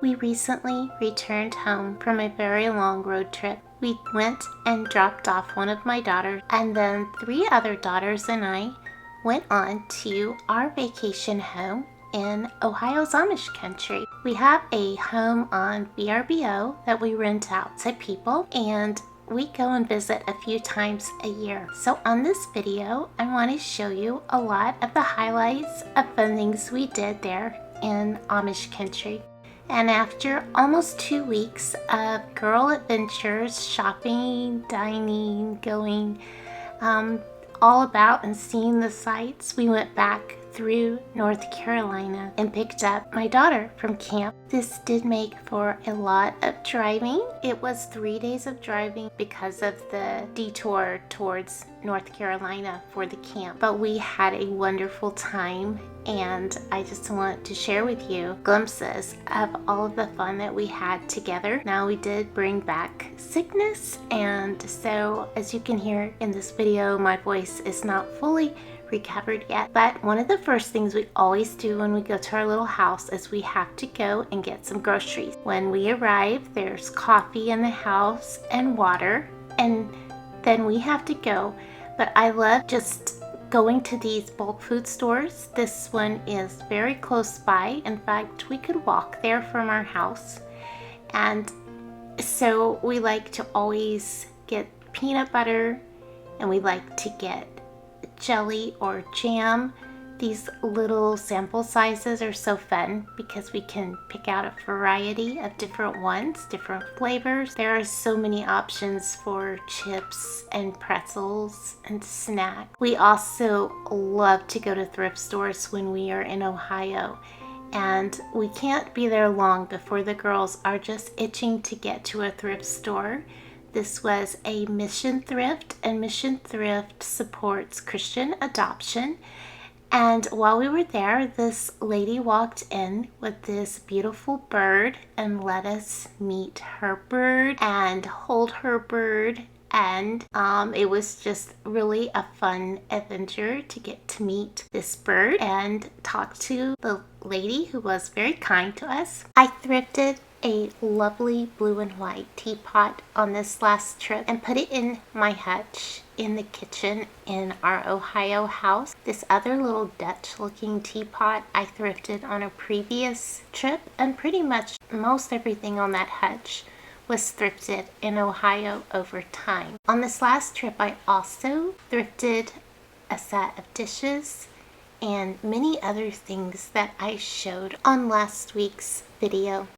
We recently returned home from a very long road trip. We went and dropped off one of my daughters, and then 3 other daughters and I went on to our vacation home in Ohio's Amish Country. We have a home on VRBO that we rent out to people, and we go and visit a few times a year. So on this video, I want to show you a lot of the highlights of fun things we did there in Amish Country. And after almost 2 weeks of girl adventures, shopping, dining, going all about and seeing the sights, we went back through North Carolina and picked up my daughter from camp. This did make for a lot of driving. It was 3 days of driving because of the detour towards North Carolina for the camp. But we had a wonderful time, and I just want to share with you glimpses of all of the fun that we had together. Now, we did bring back sickness, and so as you can hear in this video, my voice is not fully recovered yet. But one of the first things we always do when we go to our little house is we have to go and get some groceries. When we arrive, there's coffee in the house and water, and then we have to go. But I love just going to these bulk food stores. This one is very close by. In fact, we could walk there from our house. And so we like to always get peanut butter, and we like to get jelly or jam. These little sample sizes are so fun because we can pick out a variety of different ones, different flavors. There are so many options for chips and pretzels and snacks. We also love to go to thrift stores when we are in Ohio, and we can't be there long before the girls are just itching to get to a thrift store. This was a Mission Thrift, and Mission Thrift supports Christian adoption. And while we were there, this lady walked in with this beautiful bird and let us meet her bird and hold her bird. And it was just really a fun adventure to get to meet this bird and talk to the lady who was very kind to us. I thrifted a lovely blue and white teapot on this last trip and put it in my hutch in the kitchen in our Ohio house. This other little Dutch looking teapot I thrifted on a previous trip, and pretty much most everything on that hutch was thrifted in Ohio over time. On this last trip, I also thrifted a set of dishes and many other things that I showed on last week's video.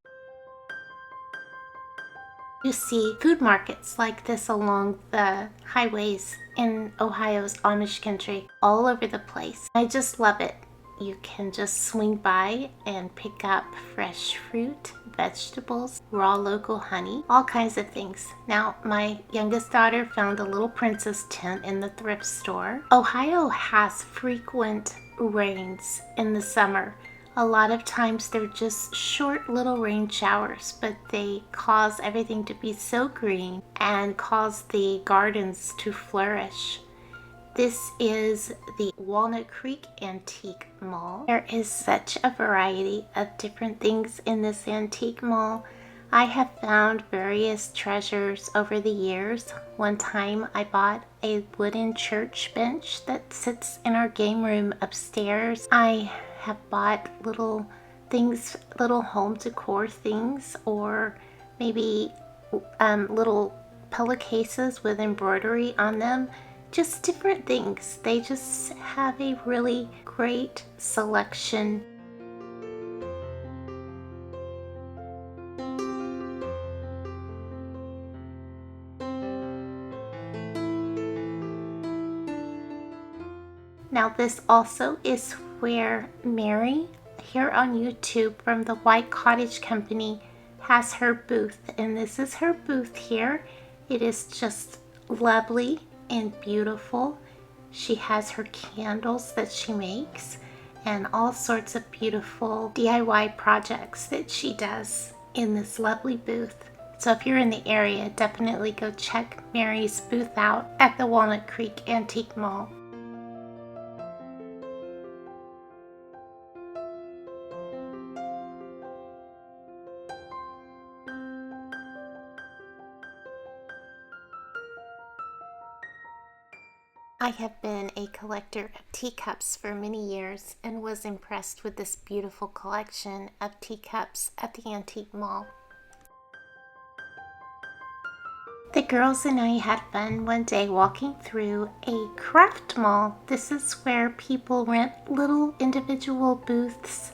You see food markets like this along the highways in Ohio's Amish Country all over the place. I just love it. You can just swing by and pick up fresh fruit, vegetables, raw local honey, all kinds of things. Now, my youngest daughter found a little princess tent in the thrift store. Ohio has frequent rains in the summer. A lot of times they're just short little rain showers, but they cause everything to be so green and cause the gardens to flourish. This is the Walnut Creek Antique Mall. There is such a variety of different things in this antique mall. I have found various treasures over the years. One time I bought a wooden church bench that sits in our game room upstairs. I have bought little things, little home decor things, or maybe little pillowcases with embroidery on them. Just different things. They just have a really great selection. Now, this also is where Mary, here on YouTube from the White Cottage Company, has her booth. And this is her booth here. It is just lovely and beautiful. She has her candles that she makes and all sorts of beautiful DIY projects that she does in this lovely booth. So if you're in the area, definitely go check Mary's booth out at the Walnut Creek Antique Mall. I have been a collector of teacups for many years and was impressed with this beautiful collection of teacups at the antique mall. The girls and I had fun one day walking through a craft mall. This is where people rent little individual booths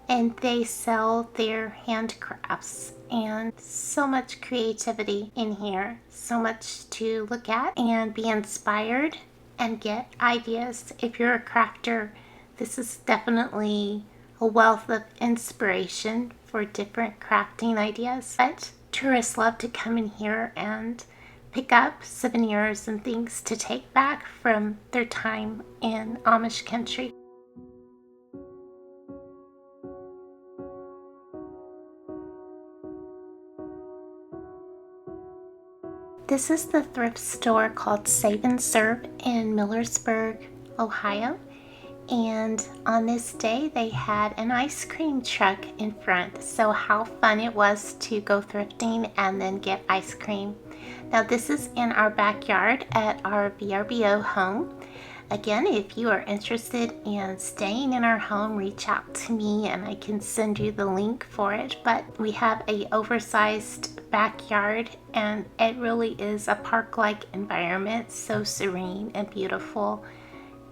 and they sell their handcrafts, and so much creativity in here, so much to look at and be inspired and get ideas. If you're a crafter, this is definitely a wealth of inspiration for different crafting ideas. But tourists love to come in here and pick up souvenirs and things to take back from their time in Amish country. This is the thrift store called Save and Serve in Millersburg, Ohio. And on this day, they had an ice cream truck in front. So how fun it was to go thrifting and then get ice cream. Now this is in our backyard at our VRBO home. Again, if you are interested in staying in our home, reach out to me and I can send you the link for it. But we have a oversized backyard and it really is a park-like environment, so serene and beautiful.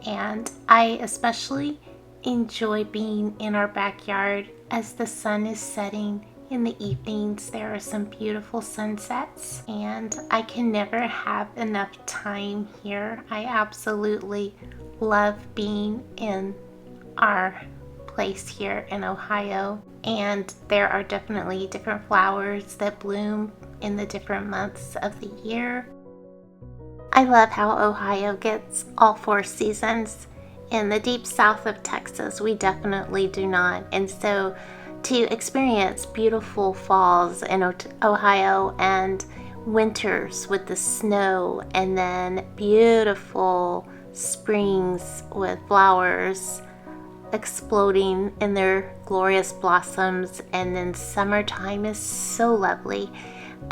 And I especially enjoy being in our backyard as the sun is setting. In the evenings, there are some beautiful sunsets, and I can never have enough time here. I absolutely love being in our place here in Ohio, and there are definitely different flowers that bloom in the different months of the year. I love how Ohio gets all 4 seasons. In the deep south of Texas, we definitely do not, and so to experience beautiful falls in Ohio and winters with the snow, and then beautiful springs with flowers exploding in their glorious blossoms, and then summertime is so lovely.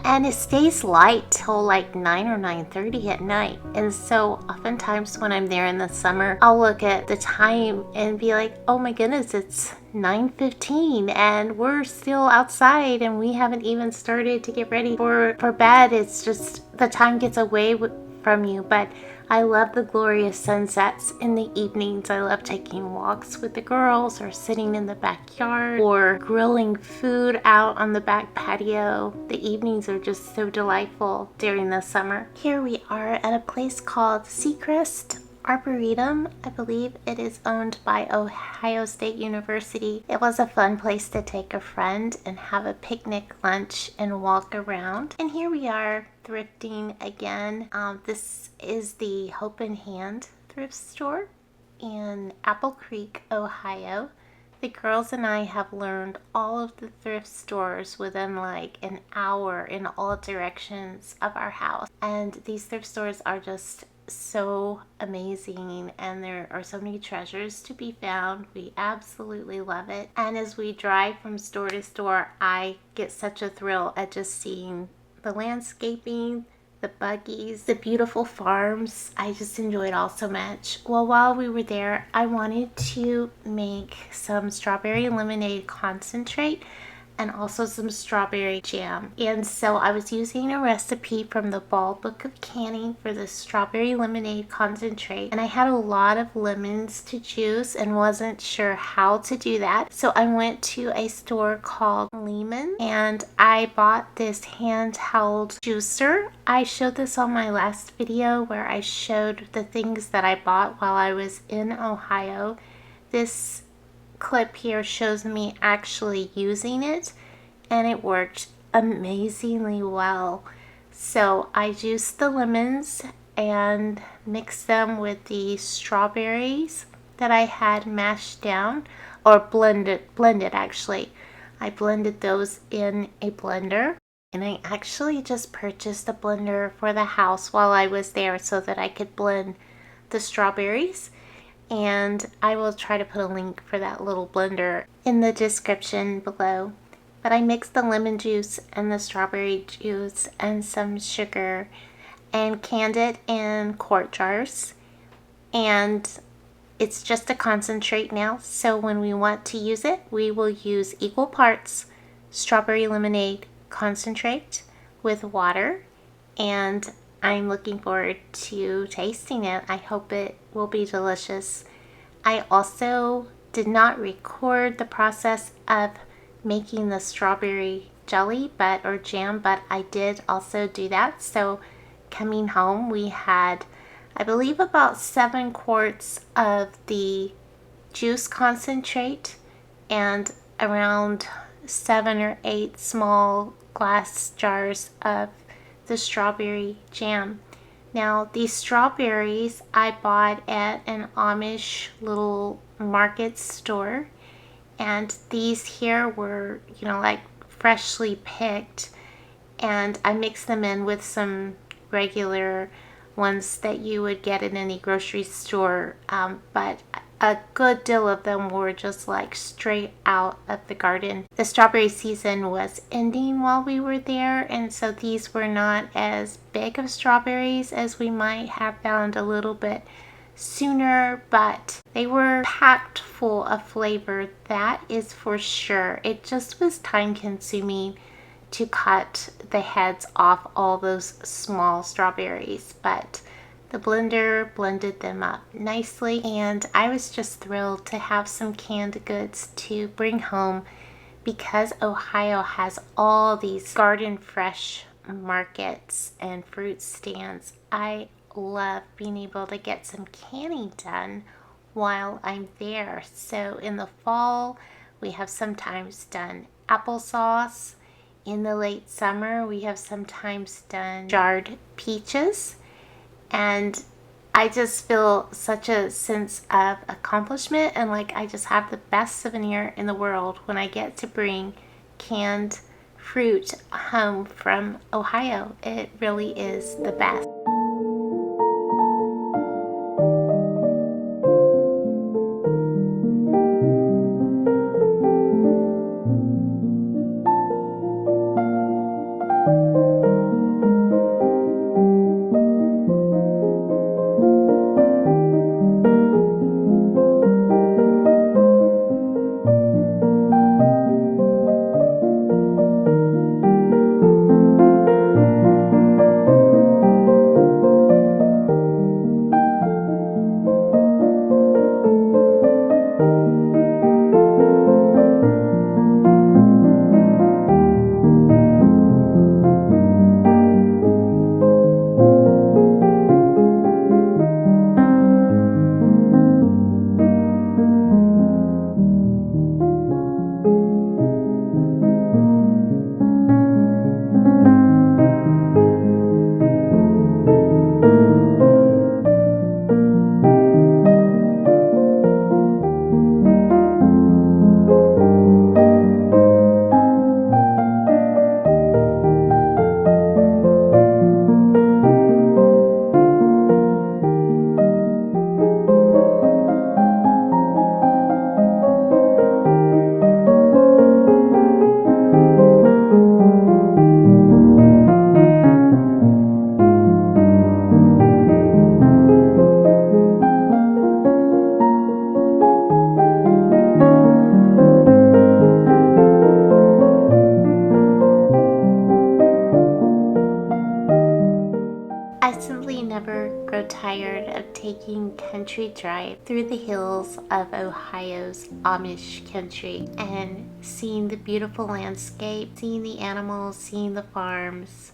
And it stays light till like 9 or 9:30 at night. And so oftentimes when I'm there in the summer, I'll look at the time and be like, oh my goodness, it's 9:15 and we're still outside and we haven't even started to get ready for bed. It's just the time gets away from you. But I love the glorious sunsets in the evenings. I love taking walks with the girls or sitting in the backyard or grilling food out on the back patio. The evenings are just so delightful during the summer. Here we are at a place called Seacrest Arboretum. I believe it is owned by Ohio State University. It was a fun place to take a friend and have a picnic lunch and walk around. And here we are thrifting again. This is the Hope in Hand thrift store in Apple Creek, Ohio. The girls and I have learned all of the thrift stores within like an hour in all directions of our house. And these thrift stores are just so amazing, and there are so many treasures to be found. We absolutely love it. And as we drive from store to store, I get such a thrill at just seeing the landscaping, the buggies, the beautiful farms. I just enjoy it all so much. Well, while we were there, I wanted to make some strawberry lemonade concentrate and also some strawberry jam. And so I was using a recipe from the Ball Book of Canning for the strawberry lemonade concentrate. And I had a lot of lemons to juice and wasn't sure how to do that. So I went to a store called Lehman and I bought this handheld juicer. I showed this on my last video where I showed the things that I bought while I was in Ohio. This clip here shows me actually using it, and it worked amazingly well. So I juiced the lemons and mixed them with the strawberries that I had mashed down, or blended actually. I blended those in a blender, and I actually just purchased a blender for the house while I was there so that I could blend the strawberries. And I will try to put a link for that little blender in the description below. But I mixed the lemon juice and the strawberry juice and some sugar and canned it in quart jars. And it's just a concentrate now, so when we want to use it, we will use equal parts strawberry lemonade concentrate with water, and I'm looking forward to tasting it. I hope it will be delicious. I also did not record the process of making the strawberry jelly or jam, but I did also do that. So coming home, we had, I believe, about 7 quarts of the juice concentrate and around 7 or 8 small glass jars of the strawberry jam. Now, these strawberries I bought at an Amish little market store, and these here were, like freshly picked, and I mixed them in with some regular ones that you would get in any grocery store, but a good deal of them were just like straight out of the garden. The strawberry season was ending while we were there, and so these were not as big of strawberries as we might have found a little bit sooner, but they were packed full of flavor, that is for sure. It just was time consuming to cut the heads off all those small strawberries, but the blender blended them up nicely, and I was just thrilled to have some canned goods to bring home because Ohio has all these garden fresh markets and fruit stands. I love being able to get some canning done while I'm there. So in the fall, we have sometimes done applesauce. In the late summer, we have sometimes done jarred peaches. And I just feel such a sense of accomplishment, and like I just have the best souvenir in the world when I get to bring canned fruit home from Ohio. It really is the best. I simply never grow tired of taking country drive through the hills of Ohio's Amish Country and seeing the beautiful landscape, seeing the animals, seeing the farms,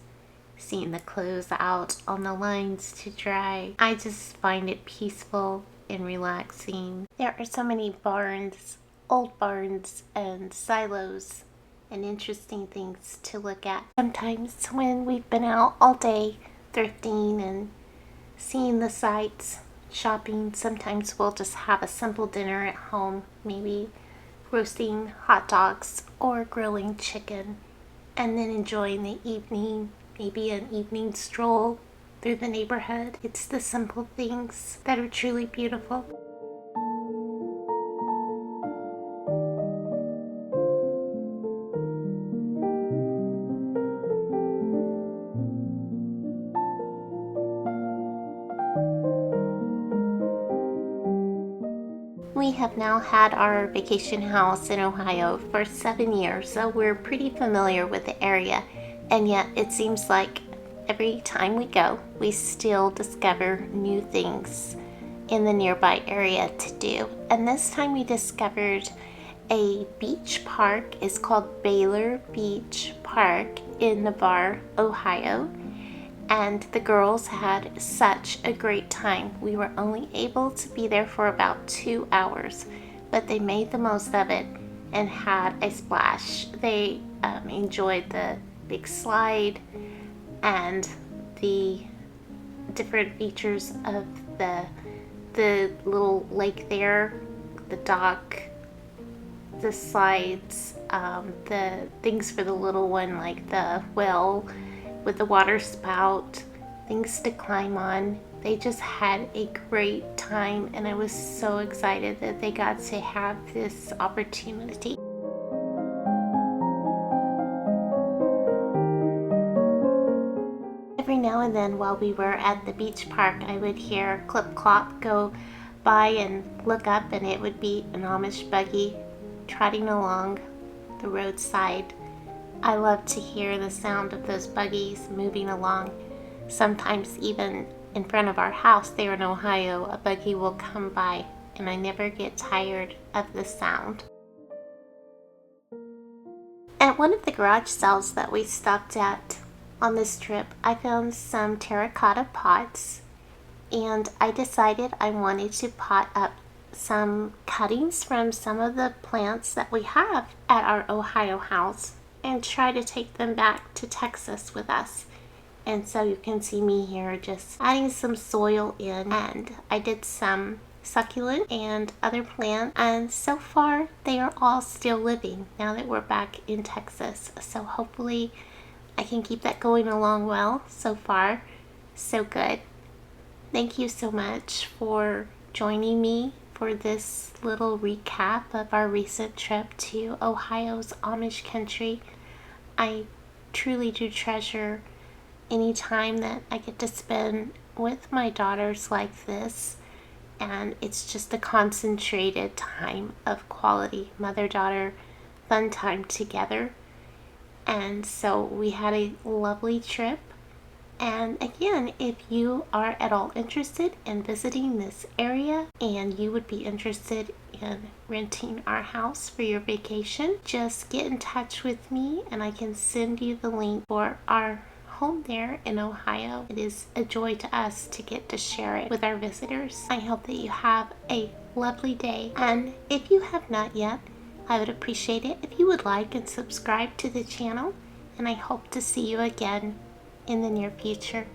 seeing the clothes out on the lines to dry. I just find it peaceful and relaxing. There are so many barns, old barns and silos and interesting things to look at. Sometimes when we've been out all day thrifting and seeing the sights, shopping, sometimes we'll just have a simple dinner at home, maybe roasting hot dogs or grilling chicken, and then enjoying the evening, maybe an evening stroll through the neighborhood. It's the simple things that are truly beautiful. We have now had our vacation house in Ohio for 7 years, so we're pretty familiar with the area. And yet it seems like every time we go, we still discover new things in the nearby area to do. And this time we discovered a beach park. It's called Baylor Beach Park in Navarre, Ohio. And the girls had such a great time. We were only able to be there for about 2 hours, but they made the most of it and had a splash. They enjoyed the big slide and the different features of the little lake there, the dock, the slides, the things for the little one like the well with the water spout, things to climb on. They just had a great time, and I was so excited that they got to have this opportunity. Every now and then while we were at the beach park, I would hear clip clop go by and look up, and it would be an Amish buggy trotting along the roadside. I love to hear the sound of those buggies moving along. Sometimes even in front of our house there in Ohio, a buggy will come by, and I never get tired of the sound. At one of the garage sales that we stopped at on this trip, I found some terracotta pots, and I decided I wanted to pot up some cuttings from some of the plants that we have at our Ohio house and try to take them back to Texas with us. And so you can see me here just adding some soil in, and I did some succulent and other plants, and so far they are all still living now that we're back in Texas. So hopefully I can keep that going along well. So far, so good. Thank you so much for joining me for this little recap of our recent trip to Ohio's Amish Country. I truly do treasure any time that I get to spend with my daughters like this, and it's just a concentrated time of quality mother-daughter fun time together. And so we had a lovely trip. And again, if you are at all interested in visiting this area and you would be interested in renting our house for your vacation, just get in touch with me and I can send you the link for our home there in Ohio. It is a joy to us to get to share it with our visitors. I hope that you have a lovely day. And if you have not yet, I would appreciate it if you would like and subscribe to the channel. And I hope to see you again in the near future.